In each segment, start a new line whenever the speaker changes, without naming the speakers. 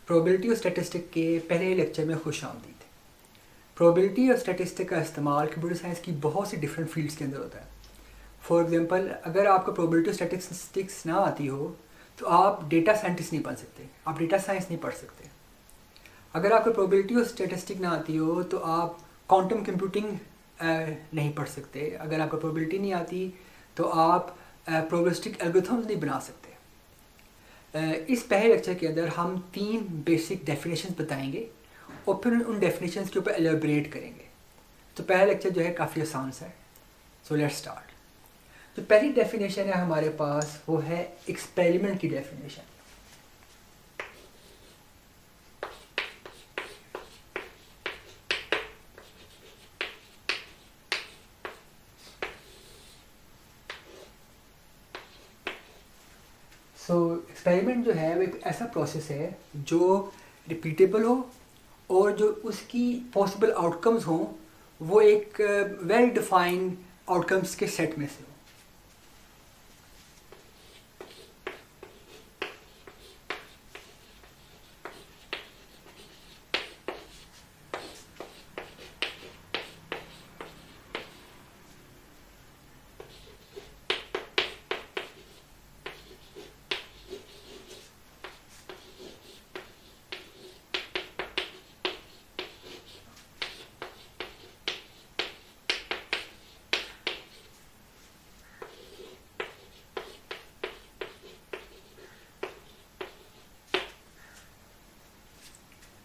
Probability और statistic के पहले लेक्चर में खुश आमदीद। प्रोबेबिलिटी और स्टैटिस्टिक का इस्तेमाल कंप्यूटर साइंस की बहुत सी डिफरेंट फील्ड्स के अंदर होता है। फॉर एग्जांपल, अगर आपको प्रोबेबिलिटी और स्टैटिस्टिक्स ना आती हो तो आप डेटा साइंटिस्ट नहीं बन सकते, आप डेटा साइंस नहीं पढ़ सकते। अगर आपको प्रोबेबिलिटी और स्टैटिस्टिक ना आती हो तो आप क्वांटम कंप्यूटिंग नहीं पढ़ सकते। अगर आपको प्रोबेबिलिटी नहीं आती तो आप प्रोबेबिलिस्टिक एल्गोरिथम्स नहीं बना सकते। इस पहले लेक्चर के अंदर हम 3 बेसिक डेफिनेशंस बताएंगे और फिर उन डेफिनेशंस के ऊपर एलेबरेट करेंगे। तो पहला लेक्चर जो है काफ़ी आसान सा है। So let's start. तो पहली डेफिनेशन है हमारे पास, वो है एक्सपेरिमेंट की डेफिनेशन। सो एक्सपेरिमेंट जो है वो एक ऐसा प्रोसेस है जो रिपीटेबल हो और जो उसकी पॉसिबल आउटकम्स हों वो एक वेल डिफाइंड आउटकम्स के सेट में से हो।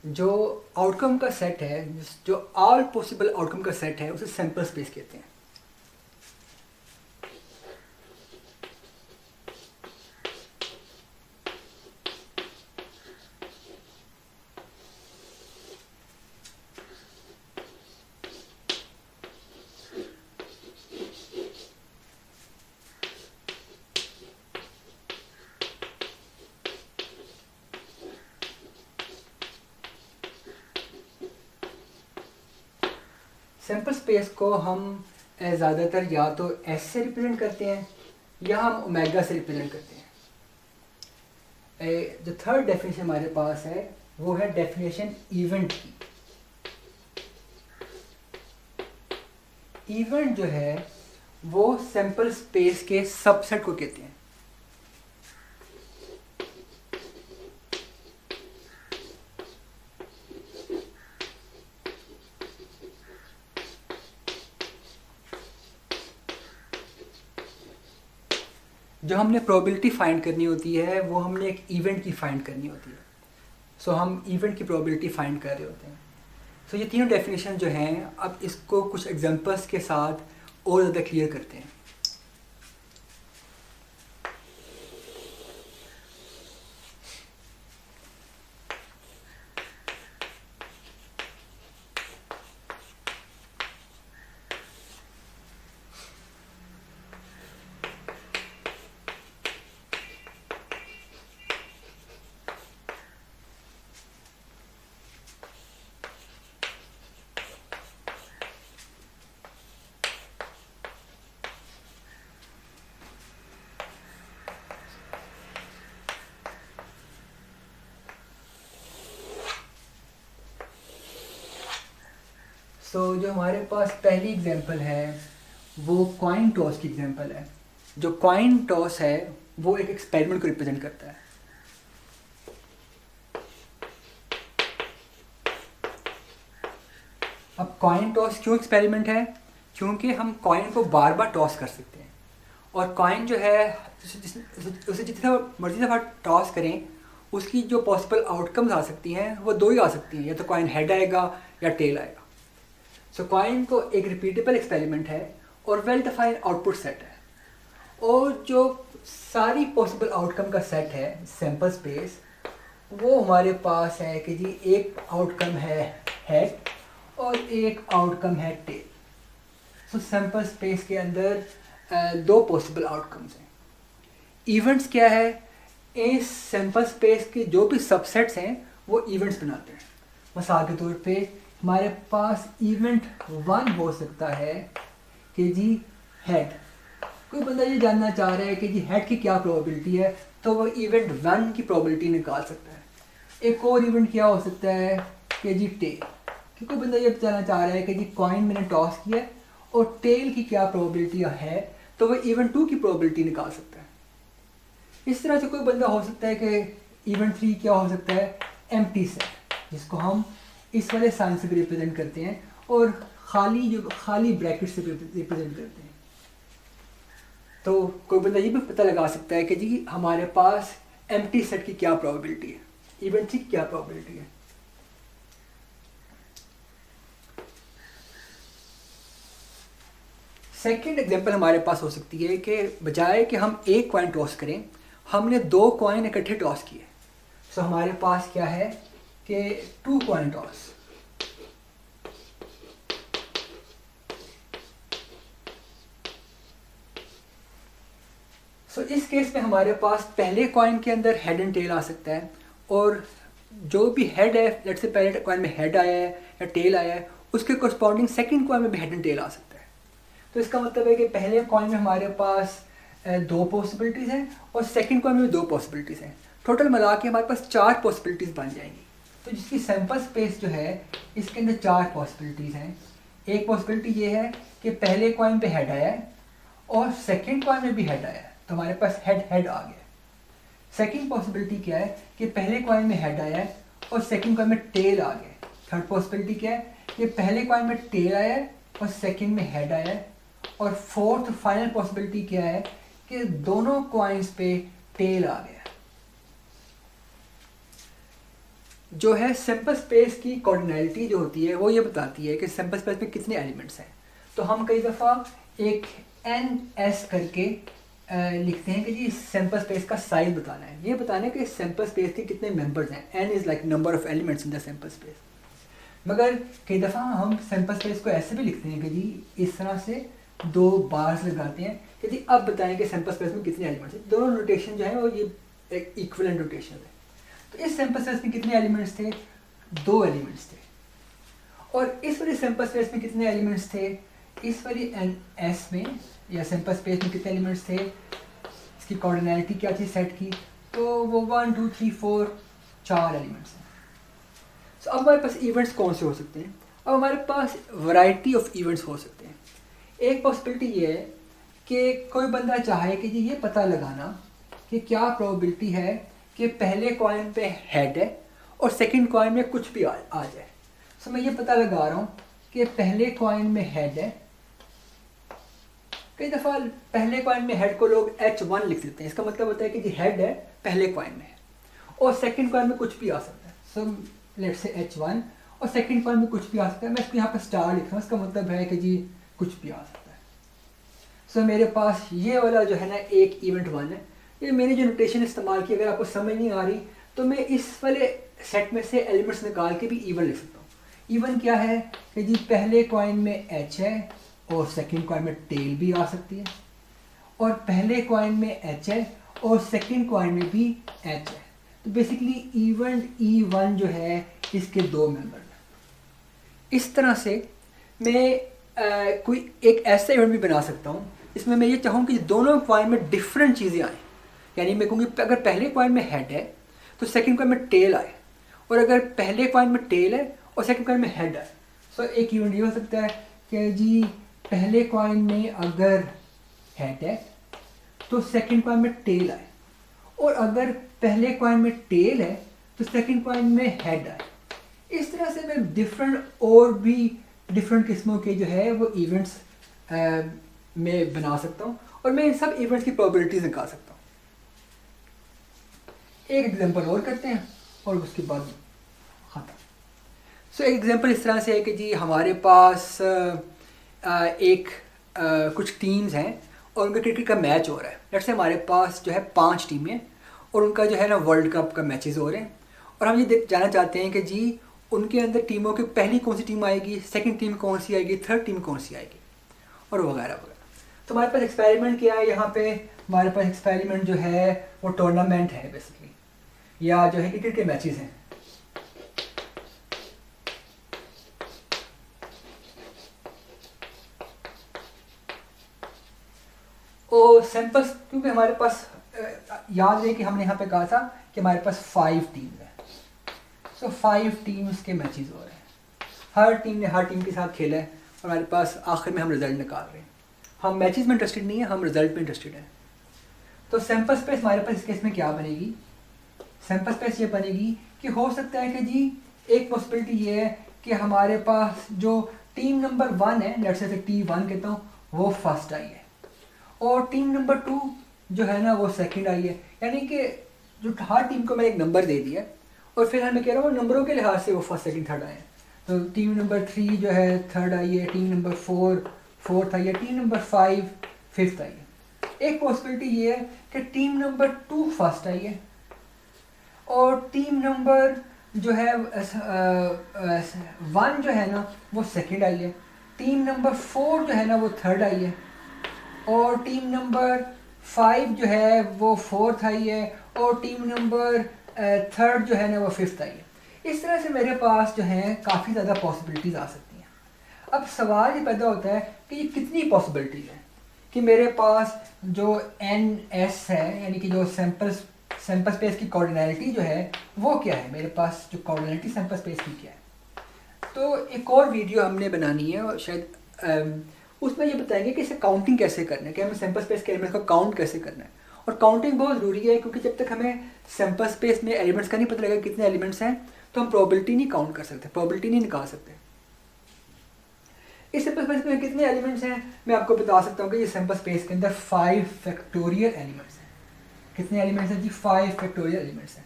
जो आउटकम का सेट है, जो ऑल पॉसिबल आउटकम का सेट है, उसे सैंपल स्पेस कहते हैं। सैंपल स्पेस को हम ज़्यादातर या तो एस से रिप्रेजेंट करते हैं या हम ओमेगा से रिप्रेजेंट करते हैं। जो थर्ड डेफिनेशन हमारे पास है वो है डेफिनेशन इवेंट की। इवेंट जो है वो सैंपल स्पेस के सबसेट को कहते हैं। जो हमने प्रोबेबिलिटी फाइंड करनी होती है वो हमने एक इवेंट की फाइंड करनी होती है। सो हम इवेंट की प्रोबेबिलिटी फाइंड कर रहे होते हैं। सो ये तीनों डेफिनेशन जो हैं, अब इसको कुछ एग्जांपल्स के साथ और ज़्यादा क्लियर करते हैं। सो जो हमारे पास पहली एग्जांपल है वो कॉइन टॉस की एग्जांपल है। जो कॉइन टॉस है वो एक एक्सपेरिमेंट को रिप्रेजेंट करता है। अब कॉइन टॉस क्यों एक्सपेरिमेंट है? क्योंकि हम कॉइन को बार बार टॉस कर सकते हैं और कॉइन जो है उसे जितना मर्जी दफ़ा टॉस करें उसकी जो पॉसिबल आउटकम्स आ सकती हैं वो दो ही आ सकती हैं, या तो कॉइन हेड आएगा या टेल आएगा। सो कॉइन को एक रिपीटेबल एक्सपेरिमेंट है और वेल डिफाइंड आउटपुट सेट है, और जो सारी पॉसिबल आउटकम का सेट है सैंपल स्पेस, वो हमारे पास है कि जी एक आउटकम है हेड और एक आउटकम है टेल। सो सैंपल स्पेस के अंदर 2 पॉसिबल आउटकम्स हैं। इवेंट्स क्या है? इस सैंपल स्पेस के जो भी सबसेट्स हैं वो इवेंट्स बनाते हैं। मिसाल के तौर पे हमारे पास इवेंट 1 हो सकता है कि जी हेड। कोई बंदा ये जानना चाह रहा है कि जी हेड की क्या प्रोबेबिलिटी है, तो वो इवेंट 1 की प्रोबेबिलिटी निकाल सकता है। एक और इवेंट क्या हो सकता है कि जी टेल, कि कोई बंदा ये बताना चाह रहा है कि जी कॉइन मैंने टॉस किया है और टेल की क्या प्रोबेबिलिटी है, तो वो इवेंट 2 की प्रोबेबिलिटी निकाल सकता है। इस तरह से कोई बंदा हो सकता है कि इवेंट 3 क्या हो सकता है, एम्प्टी सेट, जिसको हम इस वाले साइन से भी रिप्रेजेंट करते हैं और खाली ब्रैकेट से रिप्रेजेंट करते हैं। तो कोई बंदा ये भी पता लगा सकता है कि जी हमारे पास एम्प्टी सेट की क्या प्रोबेबिलिटी है, इवेंट 3 की क्या प्रोबेबिलिटी है। सेकेंड एग्जांपल हमारे पास हो सकती है कि बजाय कि हम एक कॉइन टॉस करें, हमने 2 कॉइन इकट्ठे टॉस किए। सो हमारे पास क्या है कि 2 कॉइन टॉस। सो इस केस में हमारे पास पहले कॉइन के अंदर हेड एंड टेल आ सकता है, और जो भी हेड है, लेट्स से पहले कॉइन में हेड आया है या टेल आया है, उसके कोरस्पॉन्डिंग सेकंड कॉइन में भी हेड एंड टेल आ सकता है। तो इसका मतलब है कि पहले कॉइन में हमारे पास 2 पॉसिबिलिटीज़ हैं और सेकंड कॉइन में भी 2 पॉसिबिलिटीज़ हैं। टोटल मिला के हमारे पास 4 पॉसिबिलिटीज़ बन जाएंगी। तो जिसकी सैम्पल स्पेस जो है इसके अंदर 4 पॉसिबिलिटीज़ हैं। एक पॉसिबिलिटी ये है कि पहले कॉइन पे हेड आया है और सेकंड कॉइन में भी हेड आया है, तो हमारे पास हेड हेड आ गया। सेकंड पॉसिबिलिटी क्या है कि पहले कॉइन में हेड आया है और सेकंड कॉइन में टेल आ गया। थर्ड पॉसिबिलिटी क्या है कि पहले कॉइन में टेल आया है और सेकंड में हेड आया है। और फोर्थ फाइनल पॉसिबिलिटी क्या है कि दोनों कॉइन्स पे टेल आ गया। जो है सिंपल स्पेस की कोऑर्डिनैलिटी जो होती है वो ये बताती है कि सिंपल स्पेस में कितने एलिमेंट्स हैं। तो हम कई दफ़ा एक NS करके लिखते हैं कि जी सिंपल स्पेस का साइज बताना है, ये बताना है कि सिंपल स्पेस के कितने मेंबर्स हैं। N is like number of elements in the simple space. मगर कई दफ़ा हम सिंपल स्पेस को ऐसे भी लिखते हैं कि जी इस तरह से 2 बार्स लगाते हैं कि जी अब बताएं कि सिंपल स्पेस में कितने एलिमेंट्स हैं। दोनों नोटेशन जो है वो ये एक इक्विवेलेंट नोटेशन है। तो इस सिंपल स्पेस में कितने एलिमेंट्स थे, 2 एलिमेंट्स थे। और इस वाली सिंपल स्पेस में कितने एलिमेंट्स थे, इस वाली NS में या सिंपल स्पेस में कितने एलिमेंट्स थे, इसकी कोऑर्डिनैलिटी क्या थी सेट की, तो वो 1 2 3 4 4 एलिमेंट्स हैं। सो अब हमारे पास इवेंट्स कौन से हो सकते हैं, अब हमारे पास वैरायटी ऑफ इवेंट्स हो सकते हैं। एक पॉसिबिलिटी ये है कि कोई बंदा चाहे कि जी ये पता लगाना कि क्या प्रोबेबिलिटी है कि पहले कॉइन पे हेड है और सेकंड कॉइन में कुछ भी आ जाए। सो मैं ये पता लगा रहा हूँ कि पहले कॉइन में हेड है। कई दफ़ा पहले कॉइन में हेड को लोग H1 लिख देते हैं, इसका मतलब होता है कि जी हेड है पहले कॉइन में है और सेकंड कॉइन में कुछ भी आ सकता है। सो लेट्स से H1 और सेकंड कॉइन में कुछ भी आ सकता है। मैं इसको यहाँ पर स्टार लिख रहा हूँ, इसका मतलब है कि जी कुछ भी आ सकता है। सो मेरे पास ये वाला जो है ना एक इवेंट 1 है। ये मैंने जो नोटेशन इस्तेमाल की, अगर आपको समझ नहीं आ रही तो मैं इस वाले सेट में से एलिमेंट्स निकाल के भी इवन लिख सकता हूँ। इवन क्या है कि जी पहले कॉइन में H है और सेकंड कॉइन में टेल भी आ सकती है, और पहले कॉइन में H है और सेकंड कॉइन में भी H है। तो बेसिकली इवेंट E1 जो है इसके 2 मेंबर हैं। इस तरह से मैं कोई एक ऐसा इवेंट भी बना सकता हूँ इसमें मैं ये चाहूँ कि दोनों कॉइन में डिफरेंट चीज़ें आएँ। यानी मैं कहूँगी अगर पहले कॉइन में हेड है तो सेकंड कॉइन में टेल आए, और अगर पहले कॉइन में टेल है और सेकंड कॉइन में हेड है। सो एक इवेंट ये हो सकता है कि जी पहले कॉइन में अगर हेड है तो सेकंड कॉइन में टेल आए, और अगर पहले कॉइन में टेल है तो सेकंड कॉइन में हेड आए। इस तरह से मैं डिफरेंट और भी डिफरेंट किस्मों के जो है वो इवेंट्स में बना सकता हूँ, और मैं इन सब इवेंट्स की प्रोबेबिलिटीज निकाल सकता हूँ। एक एग्जांपल और करते हैं और उसके बाद ख़त्म। सो एक एग्जांपल इस तरह से है कि जी हमारे पास कुछ टीम्स हैं और उनका क्रिकेट का मैच हो रहा है। लेट्स से हमारे पास जो है 5 टीमें और उनका जो है ना वर्ल्ड कप का मैचेस हो रहे हैं, और हम ये जानना चाहते हैं कि जी उनके अंदर टीमों की पहली कौन सी टीम आएगी, सेकंड टीम कौन सी आएगी, थर्ड टीम कौन सी आएगी, और वगैरह वगैरह। तो हमारे पास एक्सपेरिमेंट क्या है, यहाँ पे हमारे पास एक्सपेरिमेंट जो है वो टूर्नामेंट है बेसिकली, या जो है क्रिकेट के मैचेस हैं। और सैंपल्स क्योंकि हमारे पास याद है कि हमने यहाँ पे कहा था कि हमारे पास 5 टीम्स हैं, सो 5 टीम्स के मैचेस हो रहे हैं, हर टीम ने हर टीम के साथ खेला है और हमारे पास आखिर में हम रिजल्ट निकाल रहे हैं। हम मैचेस में इंटरेस्टेड नहीं है, हम रिजल्ट में इंटरेस्टेड हैं। तो सैम्पल स्पेस हमारे पास इस केस में क्या बनेगी? सैम्पल स्पेस ये बनेगी कि हो सकता है कि जी एक पॉसिबिलिटी ये है कि हमारे पास जो टीम नंबर 1 है, लेट्स से T1 कहता हूँ, वो फर्स्ट आई है और टीम नंबर 2 जो है ना वो सेकंड आई है। यानी कि जो हर टीम को मैंने एक नंबर दे दिया और फिर मैं कह रहा हूँ नंबरों के लिहाज से वो फर्स्ट सेकंड थर्ड आए हैं। तो टीम नंबर 3 जो है थर्ड आई है, टीम नंबर 4 फोर्थ आई है, टीम नंबर 5 फिफ्थ आई है। एक पॉसिबिलिटी ये है कि टीम नंबर 2 फर्स्ट आई है और टीम नंबर जो है 1 जो है ना वो सेकंड आई है, टीम नंबर 4 जो है ना वो थर्ड आई है और टीम नंबर 5 जो है वो फोर्थ आई है और टीम नंबर थर्ड जो है ना वो फिफ्थ आई है। इस तरह से मेरे पास जो है काफ़ी ज़्यादा पॉसिबिलिटीज़ आ सकती हैं। अब सवाल ये पैदा होता है कि ये कितनी पॉसिबिलिटीज़ हैं कि मेरे पास जो NS है, यानी कि जो सैम्पल स्पेस की कोऑर्डिनैलिटी जो है वो क्या है, मेरे पास जो कोऑर्डिनैलिटी सैम्पल स्पेस की क्या है। तो एक और वीडियो हमने बनानी है और शायद उसमें ये बताएंगे कि इसे काउंटिंग कैसे करना है, कि हमें सैम्पल स्पेस के एलिमेंट्स को काउंट कैसे करना है। और काउंटिंग बहुत ज़रूरी है क्योंकि जब तक हमें सैम्पल स्पेस में एलिमेंट्स का नहीं पता लगेगा कितने एलिमेंट्स हैं तो हम प्रोबेबिलिटी नहीं काउंट कर सकते, प्रोबेबिलिटी नहीं निकाल सकते। इस सैम्पल स्पेस में कितने एलिमेंट्स हैं मैं आपको बता सकता हूँ कि ये सैम्पल स्पेस के अंदर 5 फैक्टोरियल एलिमेंट्स हैं। कितने एलिमेंट्स हैं जी? 5 फैक्टोरियल एलिमेंट्स हैं।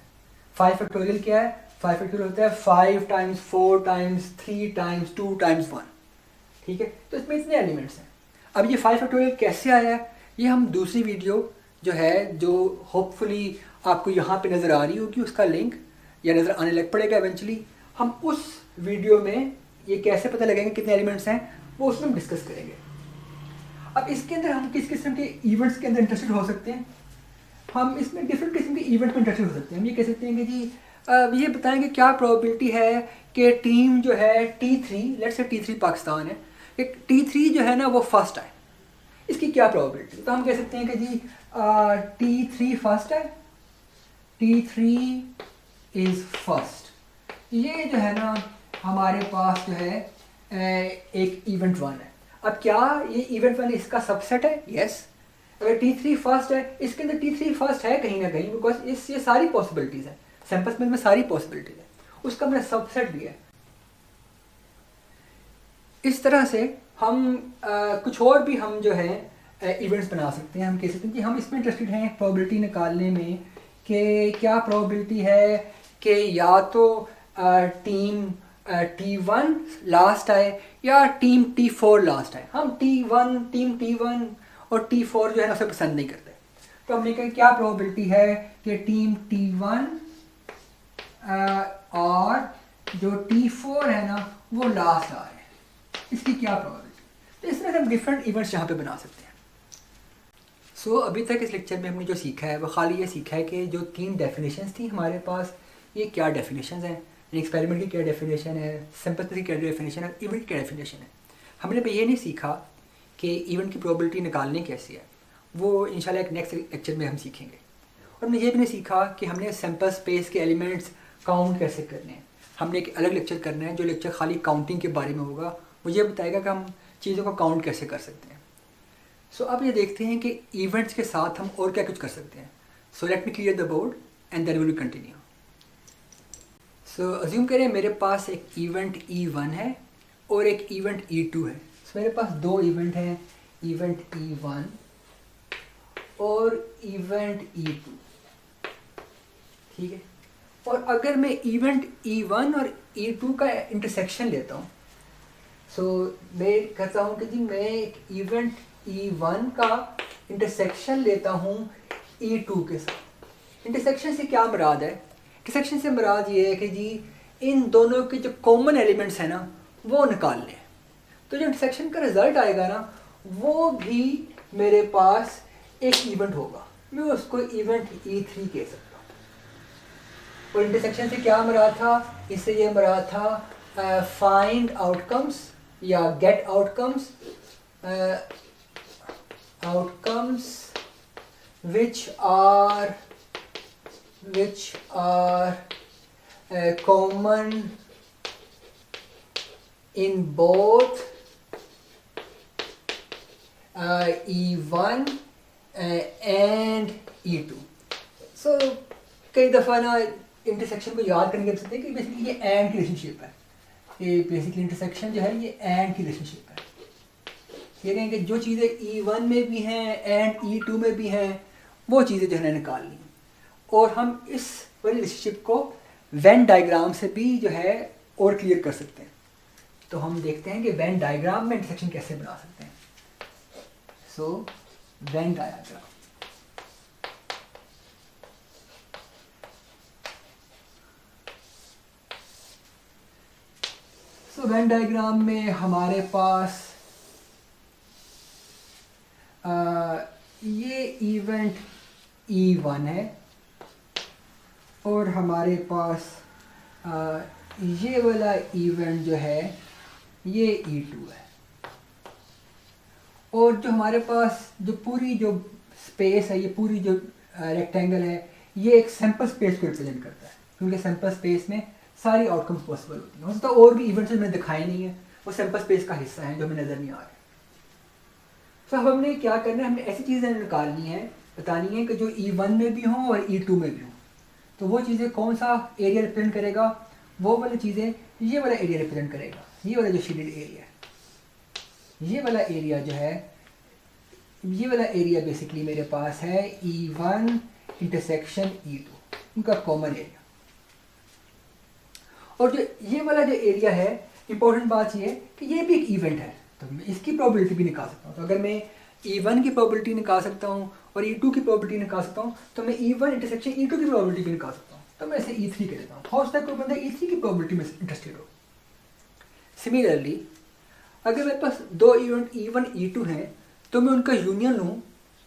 5 फैक्टोरियल क्या है? 5 फैक्टोरियल होता है 5 टाइम्स 4 टाइम्स 3 टाइम्स 2 टाइम्स 1। ठीक है, तो इसमें इतने एलिमेंट्स हैं। अब ये 5 फैक्टोरियल कैसे आया है ये हम दूसरी वीडियो जो है, जो होपफुली आपको यहाँ पे नज़र आ रही होगी, उसका लिंक या नज़र आने लग पड़ेगा इवेंचुअली, हम उस वीडियो में ये कैसे पता लगेंगे कितने एलिमेंट्स हैं वो उसमें हम डिस्कस करेंगे। अब इसके अंदर हम किस किस्म के इवेंट्स के अंदर इंटरेस्टेड हो सकते हैं? हम इसमें डिफरेंट किस्म के इवेंट में इंटरेस्टेड हो सकते हैं। हम ये कह सकते हैं कि जी ये बताएंगे क्या प्रोबेबिलिटी है कि टीम जो है T3, let's say T3 Pakistan है, एक T3 जो है ना वो फर्स्ट आए, इसकी क्या प्रोबेबिलिटी? तो हम कह सकते हैं कि जी T3 फर्स्ट है, T3 इज़ फर्स्ट। ये जो है ना हमारे पास जो है एक इवेंट 1 है। अब क्या ये इवेंट 1 इसका सबसेट है? यस। अगर T3 फर्स्ट है, इसके अंदर T3 फर्स्ट है कहीं ना कहीं, बिकॉज ये सारी पॉसिबिलिटीज़ है, सैम्पल स्पेस में सारी पॉसिबिलिटीज़ है, उसका हमने सबसेट दिया है। इस तरह से हम कुछ और भी हम जो है इवेंट्स बना सकते हैं। हम कह सकते हैं कि हम इसमें इंटरेस्टेड हैं प्रोबेबिलिटी निकालने में कि क्या प्रोबेबिलिटी है कि या तो टीम T1 लास्ट आए या टीम T4 लास्ट आए। हम टीम T1 और T4 जो है ना उसे पसंद नहीं करते, तो हमने कहा क्या प्रोबेबिलिटी है कि टीम T1 और जो T4 है ना वो लास्ट आ रहे हैं, इसकी क्या प्रोबेबिलिटी। तो इस तरह से हम डिफरेंट इवेंट्स यहाँ पे बना सकते हैं। सो अभी तक इस लेक्चर में हमने जो सीखा है वो खाली ये सीखा है कि जो 3 डेफिनेशंस थी हमारे पास, ये क्या डेफिनेशंस हैं, एक्सपेरिमेंट की क्या डेफिनेशन है, सैम्पल की क्या डेफिनेशन है, इवेंट की क्या डेफिनेशन है। हमने भी ये नहीं सीखा कि इवेंट की प्रोबेबिलिटी निकालनी कैसी है, वो इंशाल्लाह एक नेक्स्ट लेक्चर में हम सीखेंगे। और हमने ये भी नहीं सीखा कि हमने सैम्पल स्पेस के एलिमेंट्स काउंट कैसे करने हैं। हमने एक अलग लेक्चर करना है जो लेक्चर खाली काउंटिंग के बारे में होगा, वो ये बताएगा कि हम चीज़ों को काउंट कैसे कर सकते हैं। सो अब ये देखते हैं कि इवेंट्स के साथ हम और क्या कुछ कर सकते हैं। So let me clear the board and then we will continue. So assume करें मेरे पास एक इवेंट E1 है और एक इवेंट E2 है। सो मेरे पास 2 इवेंट हैं, इवेंट E1 और इवेंट E2। ठीक है, और अगर मैं इवेंट E1 और E2 का इंटरसेक्शन लेता हूँ, सो मैं कहता हूँ कि जी मैं एक इवेंट E1 का इंटरसेक्शन लेता हूँ E2 के साथ। इंटरसेक्शन से क्या मुराद है? इंटरसेक्शन से मुराद ये है कि जी इन दोनों के जो कॉमन एलिमेंट्स हैं ना वो निकाल लें, तो जो इंटरसेक्शन का रिजल्ट आएगा ना वो भी मेरे पास एक इवेंट होगा, मैं उसको इवेंट E3 कह सकता हूँ। और इंटरसेक्शन से क्या मुराद था? इससे ये मुराद था फाइंड आउटकम्स या get outcomes, outcomes which are common in both E1 and E2। So कई दफ़ा ना इंटरसेक्शन को याद करने के सकते हैं कि बेसिकली ये एंड की रिलेशनशिप है, ये बेसिकली इंटरसेक्शन जो है ये एंड की रिलेशनशिप है। ये कहेंगे जो चीज़ें E1 में भी हैं एंड E2 में भी हैं वो चीज़ें जो है निकालनी, और हम इस वाली रिलेशनशिप को वेन डायग्राम से भी जो है और क्लियर कर सकते हैं। तो हम देखते हैं कि वेन डायग्राम में इंटरसेक्शन कैसे बना सकते हैं। So Venn diagram, so Venn diagram में हमारे पास ये इवेंट E1 है और हमारे पास ये वाला इवेंट जो है ये E2 है, और जो हमारे पास जो पूरी जो स्पेस है, ये पूरी जो रेक्टेंगल है, ये एक सैम्पल स्पेस को रिप्रेजेंट करता है, क्योंकि सैम्पल स्पेस में सारी आउटकम्स पॉसिबल होती हैं। हो सकता है और भी इवेंट्स मैंने दिखाए नहीं है, वो सैम्पल स्पेस का हिस्सा है जो हमें नज़र नहीं आ रहा है। तो अब हमने क्या करना है, हमने ऐसी चीज़ें निकालनी है, बतानी है कि जो E1 में भी हों और E2 में भी हों। तो वो चीज़ें कौन सा एरिया रिप्रेजेंट करेगा, वो वाली चीज़ें ये वाला एरिया रिप्रेजेंट करेगा, ये वाला जो शेडेड एरिया है, ये वाला एरिया जो है, ये वाला एरिया बेसिकली मेरे पास है E1 इंटरसेक्शन E2, उनका कॉमन एरिया। और जो ये वाला जो एरिया है, इंपॉर्टेंट बात ये है कि ये भी एक इवेंट है, तो मैं इसकी प्रोबेबिलिटी भी निकाल सकता हूँ। तो अगर मैं E1 की प्रोबेबिलिटी निकाल सकता हूँ और E2 की प्रोबेबिलिटी निकाल सकता हूँ, तो मैं E1 इंटरसेक्शन E2 की प्रोबेबिलिटी भी निकाल सकता हूँ। तो मैं इसे E3 कह देता हूँ। हो सकता है कोई बंदा E3 की प्रोबेबिलिटी में इंटरेस्टेड हो। सिमिलरली अगर मेरे पास दो इवेंट E1 E2 हैं, तो मैं उनका यूनियन लूँ,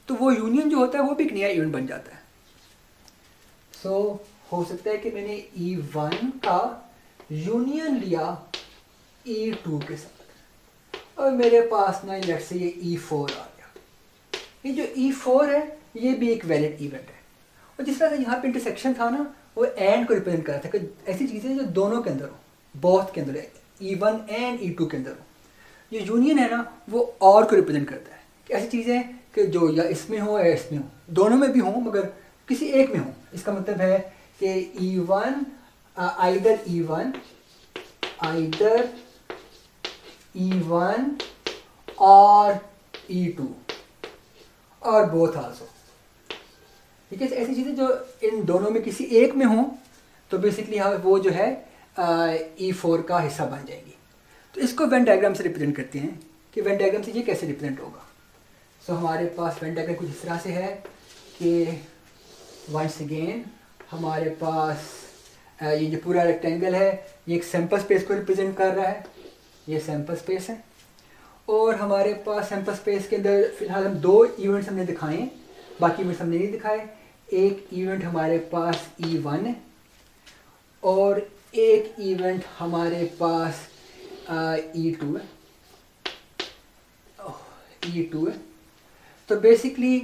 तो वो यूनियन जो होता है वो भी एक नया इवेंट बन जाता है। सो हो सकता है कि मैंने E1 का यूनियन लिया E2 के साथ, और मेरे पास ना लेट्स से ये E4 आ गया। ये जो E4 है ये भी एक वैलिड इवेंट है, और जिस तरह से यहाँ पे इंटरसेक्शन था ना, वो एंड को रिप्रेजेंट कर रहा था कि ऐसी चीज़ें जो दोनों के अंदर हो, बोथ के अंदर है, E1 एंड E2 के अंदर हो। जो यूनियन है ना, वो और को रिप्रेजेंट करता है कि ऐसी चीज़ें कि जो या इसमें हो या इसमें हो, दोनों में भी हो मगर किसी एक में हो। इसका मतलब है कि E1 आइदर E1 और E2 और बोथ आल्सो। ठीक है, ऐसी चीज़ें जो इन दोनों में किसी एक में हो, तो बेसिकली वो जो है E4 का हिस्सा बन जाएगी। तो इसको वेन डायग्राम से रिप्रेजेंट करते हैं कि वेन डायग्राम से ये कैसे रिप्रेजेंट होगा। सो हमारे पास वेन डायग्राम कुछ इस तरह से है कि वंस अगेन हमारे पास ये जो पूरा रेक्टेंगल है ये एक सैम्पल स्पेस को रिप्रेजेंट कर रहा है, ये सैम्पल स्पेस है। और हमारे पास सैम्पल स्पेस के अंदर फ़िलहाल हम दो इवेंट्स हमने दिखाए, बाकी इवेंट्स हमने नहीं दिखाए। एक इवेंट हमारे पास E1 है और एक इवेंट हमारे पास E2 है, E2 है। तो बेसिकली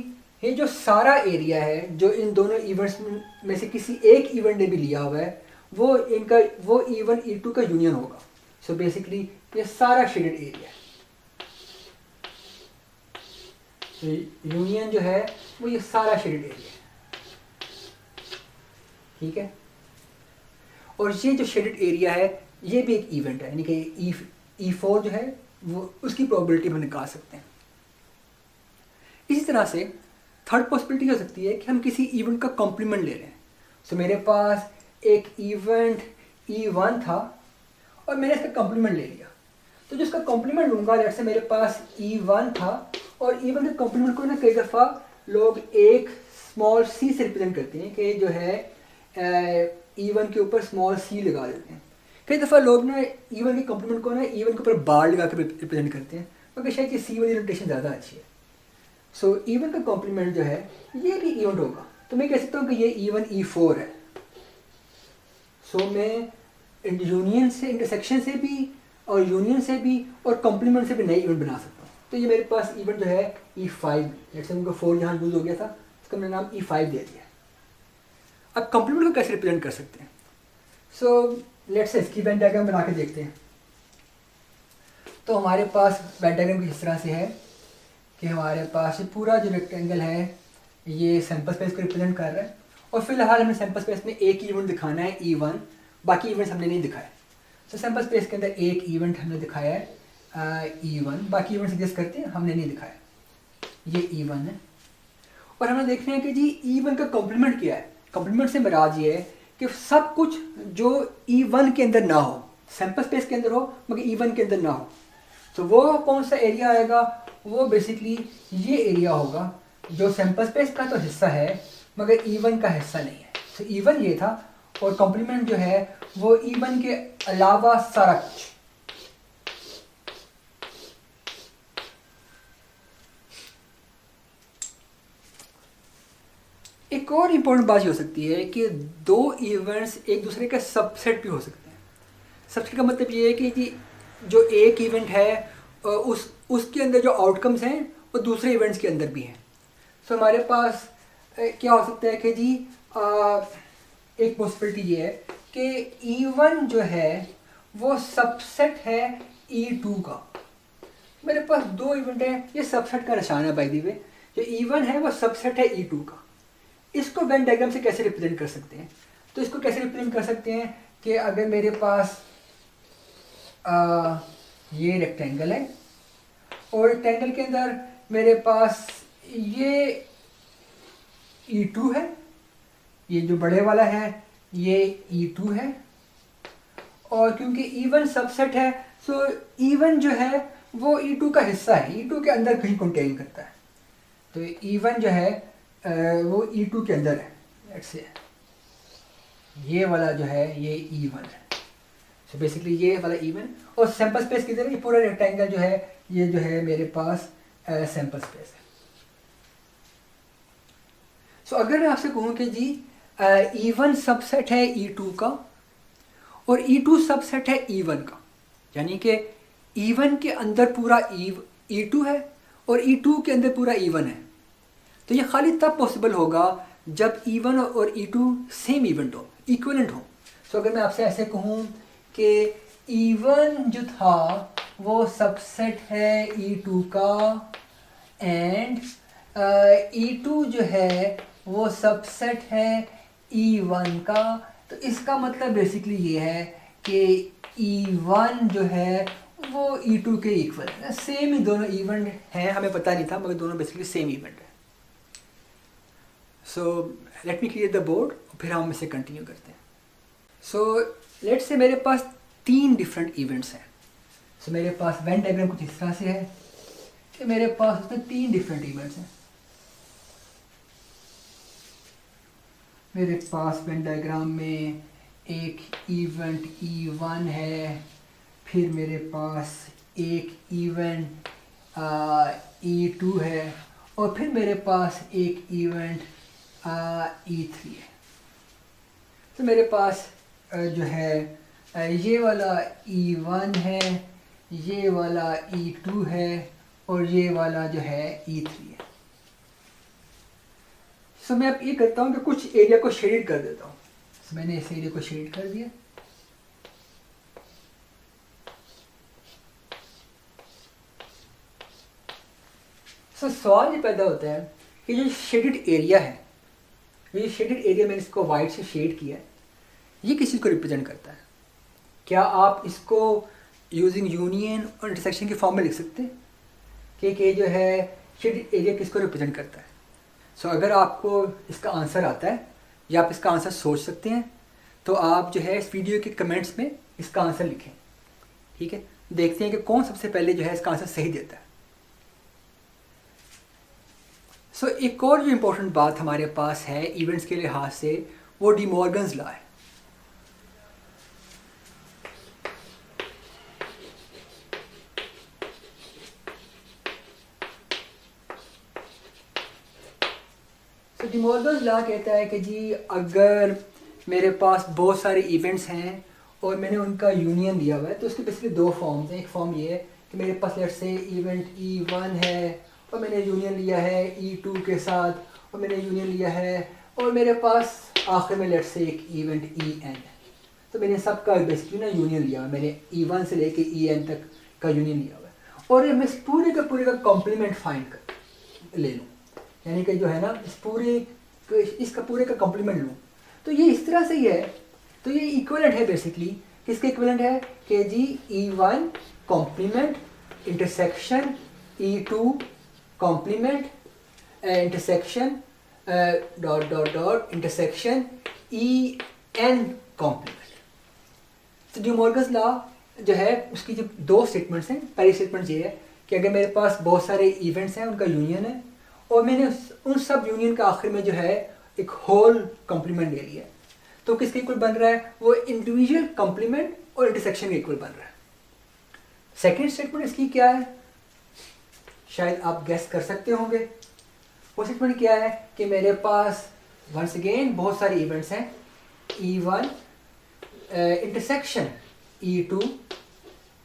ये जो सारा एरिया है जो इन दोनों इवेंट्स में से किसी एक इवेंट ने भी लिया हुआ है, वो E1 E2 का यूनियन होगा। सो बेसिकली ये सारा शेडेड एरिया है। तो यूनियन जो है वो ये सारा शेडेड एरिया है, ठीक है। और ये जो शेडेड एरिया है ये भी एक इवेंट है, यानी कि E4 जो है वो उसकी प्रोबेबिलिटी हम निकाल सकते हैं। इसी तरह से थर्ड पॉसिबिलिटी हो सकती है कि हम किसी इवेंट का कॉम्प्लीमेंट ले रहे हैं। सो मेरे पास एक इवेंट E1 था और मैंने इसका कॉम्प्लीमेंट ले लिया, तो जो इसका कॉम्प्लीमेंट लूँगा, जैसे मेरे पास E1 था और E1 के कॉम्प्लीमेंट को ना कई दफ़ा लोग एक स्मॉल c से रिप्रेजेंट करते हैं कि जो है E1 के ऊपर स्मॉल c लगा देते हैं। कई दफ़ा लोग ना E1 के कॉम्प्लीमेंट को ना E1 के ऊपर बार लगा कर रिप्रेजेंट करते हैं, मगर शायद ये c वाली नोटेशन ज़्यादा अच्छी है। सो E1 का कॉम्प्लीमेंट जो है ये भी इवेंट होगा, तो मैं कह सकता हूँ कि ये E1 E4 है। सो मैं यूनियन से, इंटरसेक्शन से भी और यूनियन से भी और कॉम्प्लीमेंट से भी नई इवेंट बना सकता हूँ। तो ये मेरे पास इवेंट जो है E5, जैसे उनका 4 यहाँ यूज़ हो गया था, इसका मैंने नाम E5 दे दिया। अब कॉम्प्लीमेंट को कैसे रिप्रेजेंट कर सकते हैं। सो लेट्स से इसकी वेन डायग्राम बना के देखते हैं। तो हमारे पास वेन डायग्राम कुछ इस तरह से है कि हमारे पास ये पूरा जो रेक्टेंगल है ये सैंपल स्पेस को रिप्रेजेंट कर रहा है, और फिलहाल हमें सैंपल स्पेस में एक इवेंट दिखाना है E1, बाकी इवेंट्स हमने नहीं दिखाया। तो सैंपल स्पेस के अंदर एक इवेंट हमने दिखाया है E1, बाकी इवेंट्स एग्जिस्ट करते हैं हमने नहीं दिखाया। ये E1 है, और हमें देखना है कि जी E1 का कॉम्प्लीमेंट क्या है। कॉम्प्लीमेंट से मुराद ये है कि सब कुछ जो E1 के अंदर ना हो, सैंपल स्पेस के अंदर हो मगर E1 के अंदर ना हो। तो वो कौन सा एरिया आएगा, वो बेसिकली ये एरिया होगा जो सैंपल स्पेस का तो हिस्सा है मगर E1 का हिस्सा नहीं है। तो E1 ये था, और कॉम्प्लीमेंट जो है वो E1 के अलावा सारा कुछ। एक और इम्पोर्टेंट बात ये हो सकती है कि दो इवेंट्स एक दूसरे का सबसेट भी हो सकते हैं। सबसेट का मतलब ये है कि जी जो एक इवेंट है उसके अंदर जो आउटकम्स हैं वो दूसरे इवेंट्स के अंदर भी हैं। तो हमारे पास क्या हो सकता है कि जी एक पॉसिबिलिटी ये है कि E1 जो है वो सबसेट है E2 का। मेरे पास दो इवेंट है, ये सबसेट का निशान है बाय द वे। जो E1 है वो सबसेट है E2 का। इसको वेन डायग्राम से कैसे रिप्रेजेंट कर सकते हैं? तो इसको कैसे रिप्रेजेंट कर सकते हैं कि अगर मेरे पास ये रेक्टेंगल है, और रेक्टेंगल के अंदर मेरे पास ये E2 है, ये जो बड़े वाला है ये E2 है, और क्योंकि E1 सबसेट है सो E1 जो है वो E2 का हिस्सा है, E2 के अंदर कहीं कंटेन करता है। तो E1 जो है वो E2 के अंदर है। लेट्स से ये वाला जो है ये E1 है। सो बेसिकली ये वाला E1, और सैंपल स्पेस किधर है? ये पूरा रेक्टेंगल जो है ये जो है मेरे पास सैंपल स्पेस है। सो अगर मैं आपसे कहूँ कि जी E1 सबसेट है E2 का और E2 सबसेट है E1 का, यानी कि E1 के अंदर पूरा E2 है और E2 के अंदर पूरा E1 है, तो ये खाली तब पॉसिबल होगा जब E1 और E2 सेम इवेंट हो, इक्विवेलेंट हो। सो अगर मैं आपसे ऐसे कहूँ कि E1 जो था वो सबसेट है E2 का, एंड E2 जो है वो सबसेट है E1 का, तो इसका मतलब बेसिकली ये है कि E1 जो है वो E2 के इक्वल है। सेम ही दोनों इवेंट हैं, हमें पता नहीं था मगर दोनों बेसिकली सेम इवेंट है। सो let me clear the board, फिर हम इसे कंटिन्यू करते हैं। सो लेट्स से मेरे पास तीन डिफरेंट इवेंट्स हैं। सो मेरे पास वेन डायग्राम कुछ इस तरह से है कि मेरे पास उसमें तीन डिफरेंट इवेंट्स हैं। मेरे पास वेन डायग्राम में एक इवेंट E1 है, फिर मेरे पास एक इवेंट E2 है, और फिर मेरे पास एक इवेंट E3 है। तो मेरे पास जो है ये वाला E1 है, ये वाला E2 है, और ये वाला जो है E3 है। सो मैं अब ये करता हूँ कि कुछ एरिया को शेड कर देता हूँ। सो मैंने इस एरिया को शेड कर दिया। सो सवाल ये पैदा होता है कि जो शेडेड एरिया है, ये शेडेड एरिया मैंने इसको वाइट से शेड किया है, ये किस चीज़ को रिप्रेजेंट करता है? क्या आप इसको यूजिंग यूनियन और इंटरसेक्शन के फॉर्म में लिख सकते हैं कि जो है शेडेड एरिया किसको रिप्रेजेंट करता है? सो अगर आपको इसका आंसर आता है या आप इसका आंसर सोच सकते हैं तो आप जो है इस वीडियो के कमेंट्स में इसका आंसर लिखें। ठीक है, देखते हैं कि कौन सबसे पहले जो है इसका आंसर सही देता है। सो एक और जो इम्पोर्टेंट बात हमारे पास है इवेंट्स के लिहाज से, वो डी मॉर्गन्स लॉ है। तो डी मॉर्गन्स लॉ कहता है कि जी अगर मेरे पास बहुत सारे इवेंट्स हैं और मैंने उनका यूनियन दिया हुआ है, तो उसके बेसिकली दो फॉर्म्स हैं। एक फॉर्म ये है कि मेरे पास लेट्स से इवेंट E1 है और मैंने यूनियन लिया है E2 के साथ, और मैंने यूनियन लिया है, और मेरे पास आखिर में लेट्स से एक इवेंट En है। तो मैंने सबका बेसिकली ना यूनियन लिया, मैंने E1 से लेके En तक का यूनियन लिया हुआ है, और ये मैं इस पूरे का कॉम्प्लीमेंट फाइंड कर ले लूँ, यानी कि जो है ना इसका पूरे का कॉम्प्लीमेंट लूँ। तो ये इस तरह से ही है, तो ये इक्विवेलेंट है बेसिकली, किसके इक्विवेलेंट है कि जी E1 complement intersection E2 complement intersection dot dot dot intersection En complement. तो डी मॉर्गन्स लॉ जो है उसकी जो दो स्टेटमेंट्स हैं, पहली स्टेटमेंट ये है कि अगर मेरे पास बहुत सारे इवेंट्स हैं उनका यूनियन है, और मैंने उन सब यूनियन का आखिर में जो है एक होल कॉम्प्लीमेंट ले लिया, तो किसके इक्वल बन रहा है, वो इंडिविजुअल कॉम्प्लीमेंट और इंटरसेक्शन के इक्वल बन रहा है। सेकेंड स्टेटमेंट इसकी क्या है, शायद आप गेस कर सकते होंगे। वो स्टेटमेंट क्या है कि मेरे पास वंस अगेन बहुत सारे इवेंट्स हैं, E1 intersection E2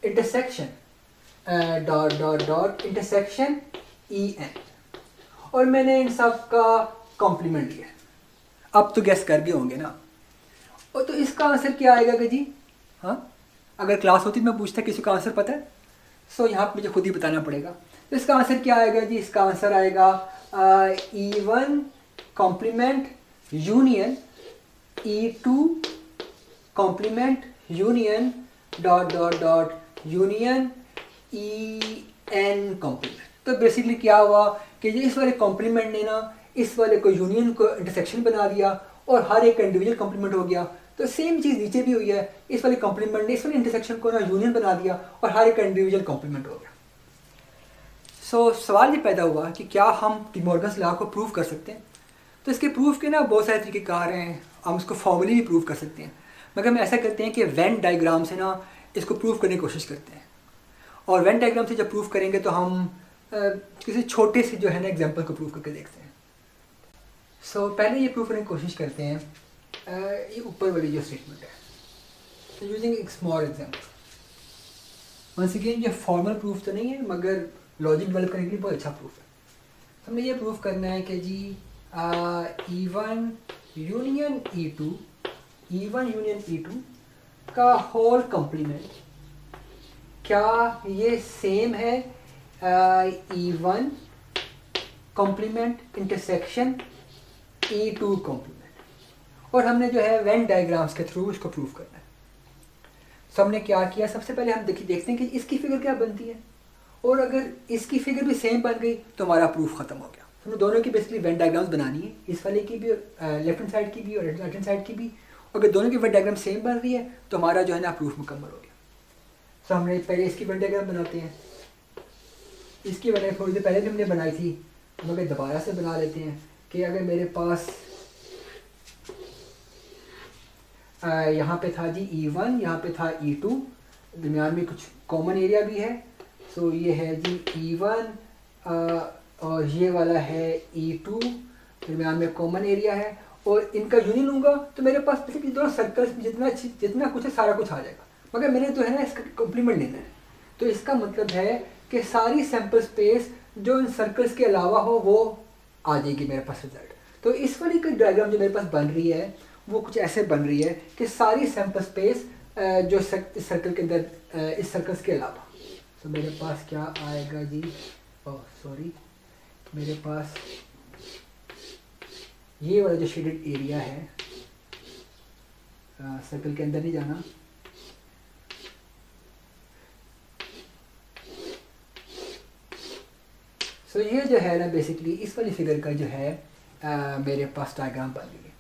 intersection dot dot dot intersection En, और मैंने इन सब का कॉम्प्लीमेंट लिया। अब तो गेस कर गए होंगे ना, और तो इसका आंसर क्या आएगा कि जी, हाँ अगर क्लास होती मैं पूछता किसी का आंसर पता है, सो यहाँ पर मुझे खुद ही बताना पड़ेगा। तो इसका आंसर क्या आएगा जी, इसका आंसर आएगा E1 complement union E2 complement union dot dot dot union En complement. तो बेसिकली क्या हुआ कि इस वाले कॉम्प्लीमेंट ने ना इस वाले को यूनियन को इंटरसेक्शन बना दिया, और हर एक इंडिविजुअल कॉम्प्लीमेंट हो गया। तो सेम चीज़ नीचे भी हुई है, इस वाले कॉम्प्लीमेंट ने इस वाले इंटरसेक्शन को ना यूनियन बना दिया, और हर एक इंडिविजुअल कॉम्प्लीमेंट हो गया। सो सवाल ये पैदा हुआ कि क्या हम डी मॉर्गन्स लॉ को प्रूव कर सकते हैं। तो इसके प्रूफ के ना बहुत सारे तरीके कार हैं, हम इसको फॉर्मली भी प्रूव कर सकते हैं, मगर हम ऐसा करते हैं कि वेन डायग्राम से ना इसको प्रूव करने की कोशिश करते हैं। और वेन डायग्राम से जब प्रूव करेंगे तो हम किसी छोटे से जो है ना एग्जांपल को प्रूव करके देखते हैं। सो पहले ये प्रूव करने की कोशिश करते हैं, ये ऊपर वाली जो स्टेटमेंट है, यूजिंग एक स्मॉल एग्जांपल। वंस अगेन ये फॉर्मल प्रूफ तो नहीं है, मगर लॉजिक डेवलप करने के लिए बहुत अच्छा प्रूफ है। हमने ये प्रूफ करना है कि जी E1 union E2 E1 union E2 का होल कॉम्प्लीमेंट क्या ये सेम है E1 complement intersection E2 complement. और हमने जो है वेन डायग्राम्स के थ्रू इसको प्रूव करना है। तो हमने क्या किया, सबसे पहले हम देखते हैं कि इसकी फिगर क्या बनती है, और अगर इसकी फिगर भी सेम बन गई तो हमारा प्रूफ ख़त्म हो गया। हमने दोनों की बेसिकली वेन डायग्राम्स बनानी है, इस वाले की भी लेफ्ट हैंड साइड की भी और राइट हैंड साइड की भी। अगर दोनों की वेन डायग्राम सेम बन रही है तो हमारा जो है ना प्रूफ मुकम्मल हो गया। तो हमने पहले इसकी वेन डायग्राम बनाते हैं। इसकी वेन डायग्राम थोड़ी देर पहले भी हमने बनाई थी, मगर दोबारा से बना लेते हैं कि अगर मेरे पास यहाँ पे था जी E1, यहाँ पे था E2, दरमियान में कुछ कॉमन एरिया भी है। सो ये है जी E1 और ये वाला है E2, दरमियान में कॉमन एरिया है, और इनका यूनियन लूँगा तो मेरे पास बेसिकली दोनों सर्कल्स में जितना कुछ है सारा कुछ आ जाएगा, मगर मैंने जो है ना इसका कॉम्प्लीमेंट लेना है। तो इसका मतलब है कि सारी सैम्पल स्पेस जो इन सर्कल्स के अलावा हो वो आ जाएगी मेरे पास रिजल्ट। तो इस वाली की डायग्राम जो मेरे पास बन रही है वो कुछ ऐसे बन रही है कि सारी सैम्पल स्पेस जो इस सर्कल के अंदर इस सर्कल्स के अलावा। तो मेरे पास क्या आएगा जी, ओह सॉरी, मेरे पास ये वाला जो शेडेड एरिया है, सर्कल के अंदर नहीं जाना, सो ये जो है ना बेसिकली इस वाली फिगर का जो है मेरे पास डायग्राम बन गई है।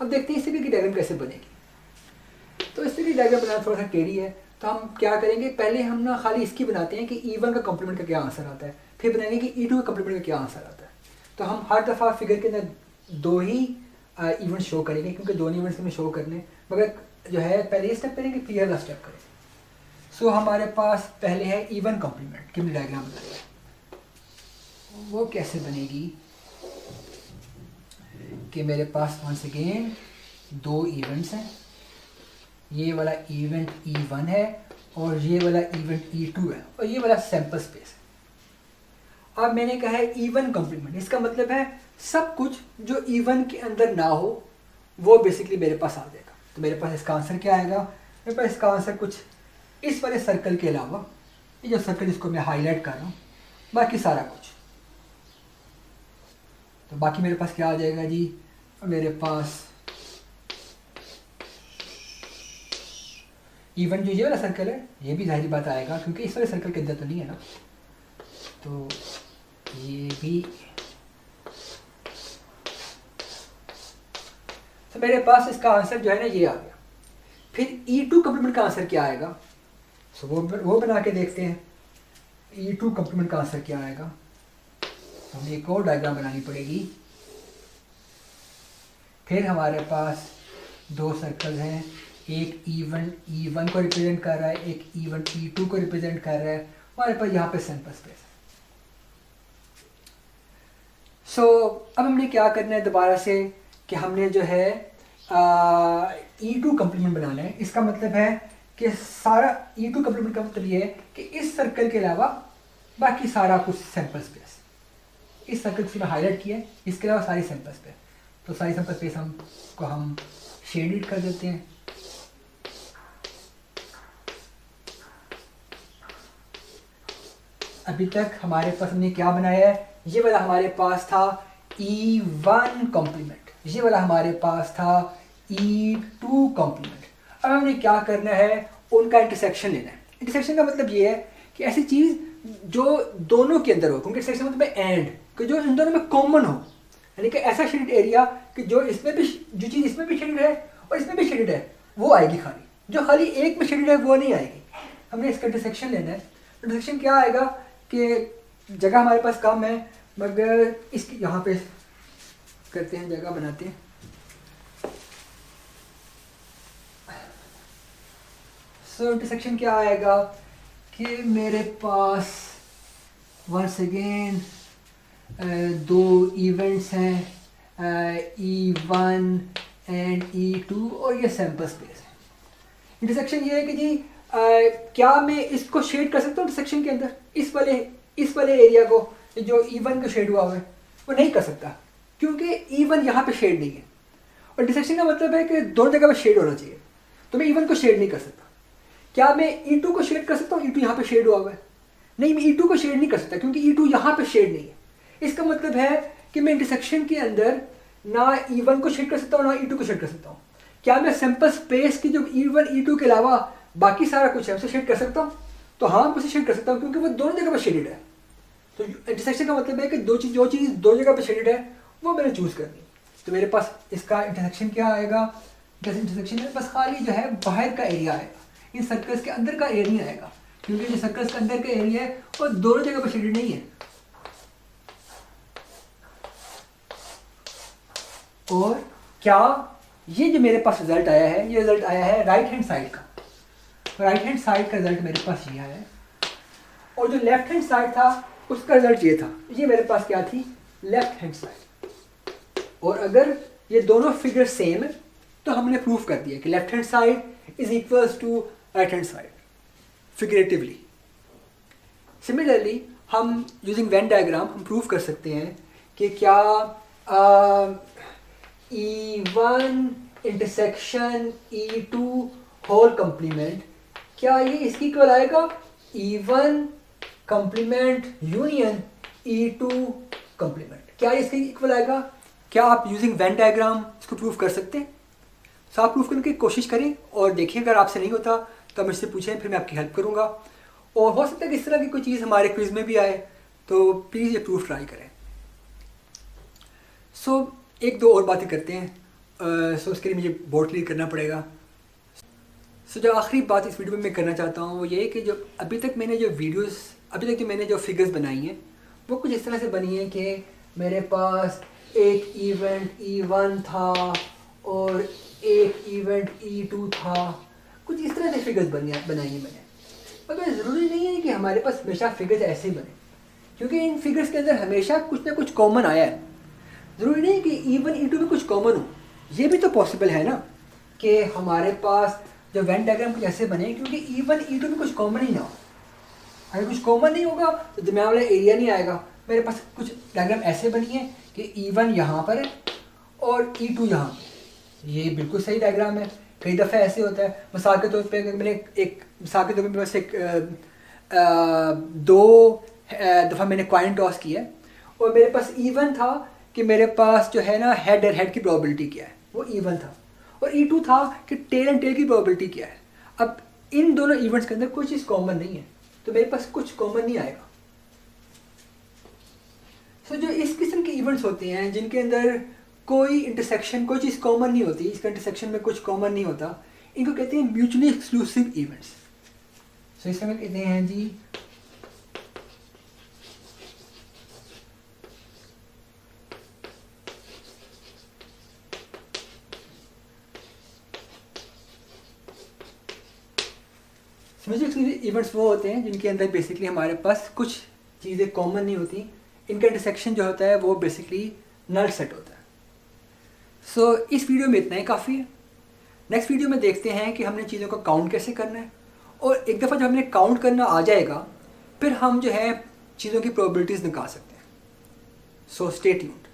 अब देखते हैं इस फिगर की डायग्राम कैसे बनेगी। तो इस फिगर की डायग्राम बनाना थोड़ा सा टेढ़ी है, तो हम क्या करेंगे, पहले हम ना खाली इसकी बनाते हैं कि E1 का कॉम्प्लीमेंट का क्या आंसर आता है, फिर बनाएंगे कि E2 का कॉम्प्लीमेंट का क्या आंसर आता है। तो हम हर दफ़ा फिगर के अंदर दो ही इवेंट शो करेंगे, क्योंकि दोनों इवेंट्स हमें शो करने, मगर जो है पहले ये स्टेप करेंगे फिर अगला स्टेप करेंगे। सो हमारे पास पहले है E1 कॉम्प्लीमेंट की डायग्राम बनाएंगे। वो कैसे बनेगी कि मेरे पास वंस अगेन दो इवेंट्स हैं, ये वाला इवेंट E1 है और ये वाला इवेंट E2 है, और ये वाला सैंपल स्पेस है। अब मैंने कहा है E1 कॉम्प्लीमेंट, इसका मतलब है सब कुछ जो E1 के अंदर ना हो वो बेसिकली मेरे पास आ जाएगा। तो मेरे पास इसका आंसर क्या आएगा? मेरे पास इसका आंसर कुछ इस वाले सर्कल के अलावा, ये जो सर्कल इसको मैं हाईलाइट कर रहा हूँ, बाकी सारा कुछ। तो बाकी मेरे पास क्या आ जाएगा जी? मेरे पास इवन जो ये वाला सर्कल है ये भी जाहिर बात आएगा, क्योंकि इस वाले सर्कल के अंदर तो नहीं है ना, तो ये भी। तो मेरे पास इसका आंसर जो है ना ये आ गया। फिर E2 कम्प्लीमेंट का आंसर क्या आएगा? सो वो बना के देखते हैं। E2 कम्प्लीमेंट का आंसर क्या आएगा? हमें एक और डायग्राम बनानी पड़ेगी। फिर हमारे पास दो सर्कल हैं, एक E1 को रिप्रेजेंट कर रहा है, एक E1 E2 को रिप्रेजेंट कर रहा है। हमारे पास यहाँ पे सैंपल स्पेस है। सो अब हमने क्या करना है दोबारा से कि हमने जो है E2 कम्प्लीमेंट बनाना है। इसका मतलब है कि सारा E2 कम्प्लीमेंट का मतलब ये है कि इस सर्कल के अलावा बाकी सारा कुछ सैंपल स्पेस, इस सर्कल से मैं हाईलाइट किया है, इसके अलावा सारी सैंपल स्पेस। तो सारी सैंपल स्पेस हम शेडेड कर देते हैं। अभी तक हमारे पास हमने क्या बनाया है? ये वाला हमारे पास था E1 कॉम्प्लीमेंट, ये वाला हमारे पास था E2 कॉम्प्लीमेंट। अब हमने क्या करना है? उनका इंटरसेक्शन लेना है। इंटरसेक्शन का मतलब ये है कि ऐसी चीज़ जो दोनों के अंदर हो, क्योंकि इंटरसेक्शन मतलब एंड, कि जो इन दोनों में कॉमन हो, यानी कि ऐसा शेडेड एरिया कि जो इसमें भी, जो चीज़ इसमें भी शेडेड है और इसमें भी शेडेड है वो आएगी खाली, जो खाली एक में शेडेड है वो नहीं आएगी। हमने इसका इंटरसेक्शन लेना है। इंटरसेक्शन क्या आएगा कि जगह हमारे पास कम है, मगर इसकी यहाँ पे करते हैं, जगह बनाते हैं। सो इंटरसेक्शन क्या आएगा कि मेरे पास वंस अगेन दो इवेंट्स हैं, E1 एंड E2, और ये सैंपल स्पेस है। इंटरसेक्शन ये है कि जी क्या मैं इसको शेड कर सकता हूँ इंटरसेक्शन के अंदर? इस वाले एरिया को जो E1 का शेड हुआ है वो नहीं कर सकता, क्योंकि E1 यहाँ पे शेड नहीं है। और इंटरसेक्शन का मतलब है कि दोनों जगह पे शेड होना चाहिए, तो मैं E1 को शेड नहीं कर सकता। क्या मैं E2 को शेड कर सकता हूँ? E2 यहाँ पे शेड हुआ है, नहीं, मैं E2 को शेड नहीं कर सकता, क्योंकि E2 यहाँ पे शेड नहीं है। इसका मतलब है कि मैं इंटरसेक्शन के अंदर ना E1 को शेड कर सकता हूँ ना E2 को शेड कर सकता हूँ। क्या मैं सैंपल स्पेस की जो E1 E2 के अलावा बाकी सारा कुछ है उसे शेड कर सकता हूँ? तो हाँ, उसे शेड कर सकता हूँ, क्योंकि वो दोनों जगह पर शेडेड है। तो इंटरसेक्शन का मतलब है कि जो चीज़ दो जगह पर शेडेड है वो मैंने चूज़ करनी। तो मेरे पास इसका इंटरसेक्शन क्या आएगा? जैसे इंटरसेक्शन में बस खाली जो है बाहर का एरिया आएगा, इन सर्कल्स के अंदर का एरिया नहीं आएगा, क्योंकि जो सर्कल्स के अंदर का एरिया है वो दोनों जगह पर शेडेड नहीं है। और क्या ये जो मेरे पास रिजल्ट आया है, ये रिजल्ट आया है राइट हैंड साइड का। राइट हैंड साइड का रिजल्ट मेरे पास ये आया है, और जो लेफ्ट हैंड साइड था उसका रिजल्ट ये था। ये मेरे पास क्या थी? Left hand side. और अगर ये दोनों फिगर सेम है तो हमने प्रूफ कर दिया कि left hand side is equals to right hand side figuratively. Similarly हम यूजिंग वेन डायग्राम हम प्रूफ कर सकते हैं कि क्या E1 intersection E2 whole complement, क्या ये इसकी इक्वल आएगा? E1 complement union E2 complement, क्या इसके इक्वल आएगा? क्या आप यूजिंग वेन डायग्राम इसको प्रूफ कर सकते हैं? तो आप प्रूफ करने की कोशिश करें और देखिए, अगर आपसे नहीं होता तो मुझसे पूछें, फिर मैं आपकी हेल्प करूंगा। और हो सकता है कि इस तरह की कोई चीज़ हमारे क्विज में भी आए, तो प्लीज़ ये प्रूफ ट्राई करें। सो एक दो और बातें करते हैं। सो उसके लिए मुझे बोर्ड क्लियर करना पड़ेगा। सो जो आखिरी बात इस वीडियो में मैं करना चाहता हूँ वो ये है कि जो अभी तक मैंने जो फिगर्स बनाई हैं वो कुछ इस तरह से बनी है कि मेरे पास एक इवेंट E1 था और एक इवेंट E2 था। कुछ इस तरह से फिगर्स बनाई हैं मैंने। मगर ज़रूरी नहीं है कि हमारे पास हमेशा फिगर्स ऐसे ही बने, क्योंकि इन फिगर्स के अंदर हमेशा कुछ ना कुछ कॉमन आया है। ज़रूरी नहीं कि E1 E2 में कुछ कॉमन हो। ये भी तो पॉसिबल है ना कि हमारे पास जो वेन डायग्राम कुछ ऐसे बने क्योंकि E1 E2 में कुछ कॉमन ही ना हो। अगर कुछ कॉमन नहीं होगा तो दरम्यान वाला एरिया नहीं आएगा। मेरे पास कुछ डायग्राम ऐसे बनी है कि E1 यहाँ पर है और E2 यहाँ पर। ये बिल्कुल सही डायग्राम है। कई दफ़े ऐसे होता है, मिसाल के तौर पे मैंने एक मिसाल के तौर पे मेरे पास दो दफ़ा मैंने कॉइन टॉस किया है और मेरे पास इवन था कि मेरे पास जो है ना हेड और हेड की प्रोबेबिलिटी क्या है, वो इवन था, और E2 था कि टेल एंड टेल की प्रोबेबिलिटी क्या है। अब इन दोनों इवेंट्स के अंदर कोई चीज़ कॉमन नहीं है, तो मेरे पास कुछ कॉमन नहीं आएगा। सो जो इस किस्म के इवेंट्स होते हैं जिनके अंदर कोई इंटरसेक्शन, कोई चीज़ कॉमन नहीं होती, इसका इंटरसेक्शन में कुछ कॉमन नहीं होता, इनको कहते हैं म्यूचुअली एक्सक्लूसिव इवेंट्स। सो इसमें कहते हैं जी म्यूचुअली एक्सक्लूसिव इवेंट्स वो होते हैं जिनके अंदर बेसिकली हमारे पास कुछ चीज़ें कॉमन नहीं होती, इनका इंटरसेक्शन जो होता है वो बेसिकली नल सेट होता है। सो इस वीडियो में इतना ही काफ़ी है। नेक्स्ट वीडियो में देखते हैं कि हमने चीज़ों को काउंट कैसे करना है, और एक दफ़ा जब हमने काउंट करना आ जाएगा फिर हम जो है चीज़ों की प्रोबेबिलिटीज़ निकाल सकते हैं। So stay tuned.